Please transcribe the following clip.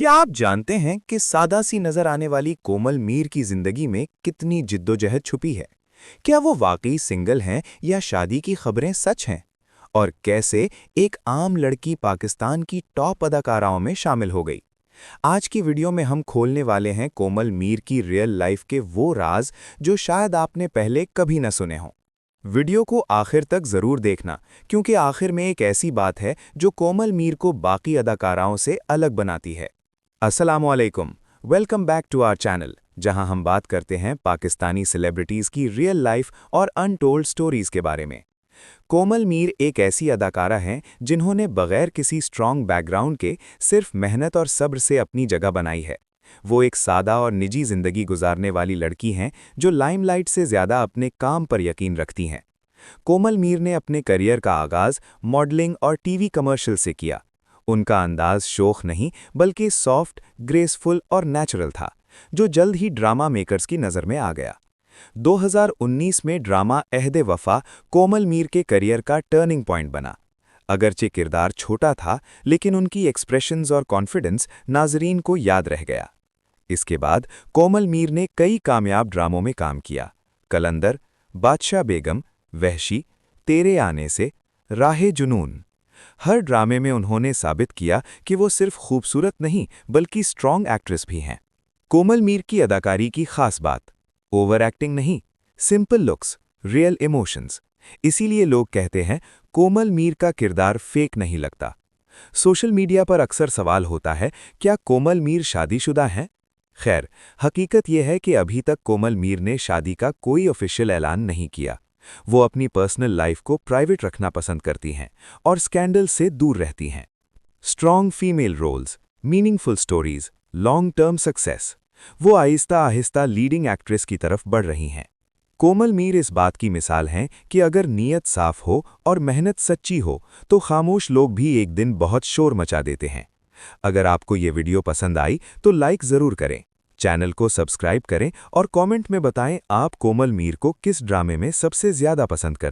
क्या आप जानते हैं कि सादा सी नजर आने वाली कोमल मीर की जिंदगी में कितनी जिद्दोजहद छुपी है? क्या वो वाकई सिंगल हैं या शादी की खबरें सच हैं? और कैसे एक आम लड़की पाकिस्तान की टॉप अदाकाराओं में शामिल हो गई? आज की वीडियो में हम खोलने वाले हैं कोमल मीर की रियल लाइफ के वो राज जो शायद आपने पहले कभी न सुने हों। वीडियो को आखिर तक जरूर देखना, क्योंकि आखिर में एक ऐसी बात है जो कोमल मीर को बाकी अदाकाराओं से अलग बनाती है। अस्सलामुअलैकुम, welcome back to our channel, जहां हम बात करते हैं पाकिस्तानी सेलिब्रिटीज़ की रियल लाइफ और अनटोल्ड स्टोरीज़ के बारे में। कोमल मीर एक ऐसी अदाकारा हैं जिन्होंने बगैर किसी स्ट्रॉन्ग बैकग्राउंड के सिर्फ मेहनत और सब्र से अपनी जगह बनाई है। वो एक सादा और निजी ज़िंदगी गुजारने वाली लड़की हैं जो लाइमलाइट से ज़्यादा अपने काम पर यकीन रखती हैं। कोमल मीर ने अपने करियर का आगाज़ मॉडलिंग और टीवी कमर्शियल से किया। उनका अंदाज शोख नहीं बल्कि सॉफ्ट, ग्रेसफुल और नेचुरल था, जो जल्द ही ड्रामा मेकर्स की नज़र में आ गया। 2019 में ड्रामा अहदे वफा कोमल मीर के करियर का टर्निंग पॉइंट बना। अगरचे किरदार छोटा था, लेकिन उनकी एक्सप्रेशंस और कॉन्फिडेंस नाजरीन को याद रह गया। इसके बाद कोमल मीर ने कई कामयाब ड्रामों में काम किया: कलंदर, बादशाह बेगम, वहशी, तेरे आने से, राहे जुनून। हर ड्रामे में उन्होंने साबित किया कि वो सिर्फ खूबसूरत नहीं बल्कि स्ट्रॉन्ग एक्ट्रेस भी हैं। कोमल मीर की अदाकारी की खास बात: ओवर एक्टिंग नहीं, सिंपल लुक्स, रियल इमोशंस। इसीलिए लोग कहते हैं कोमल मीर का किरदार फेक नहीं लगता। सोशल मीडिया पर अक्सर सवाल होता है, क्या कोमल मीर शादीशुदा हैं? खैर, हकीकत यह है कि अभी तक कोमल मीर ने शादी का कोई ऑफिशियल ऐलान नहीं किया। वो अपनी पर्सनल लाइफ को प्राइवेट रखना पसंद करती हैं और स्कैंडल से दूर रहती हैं। Strong female roles, meaningful stories, long term success. वो आहिस्ता आहिस्ता लीडिंग एक्ट्रेस की तरफ बढ़ रही हैं। कोमल मीर इस बात की मिसाल हैं कि अगर नीयत साफ हो और मेहनत सच्ची हो तो खामोश लोग भी एक दिन बहुत शोर मचा देते हैं। अगर आपको ये वीडियो पसंद आई तो लाइक ज़रूर करें, चैनल को सब्सक्राइब करें और कमेंट में बताएं आप कोमल मीर को किस ड्रामे में सबसे ज़्यादा पसंद करते हैं।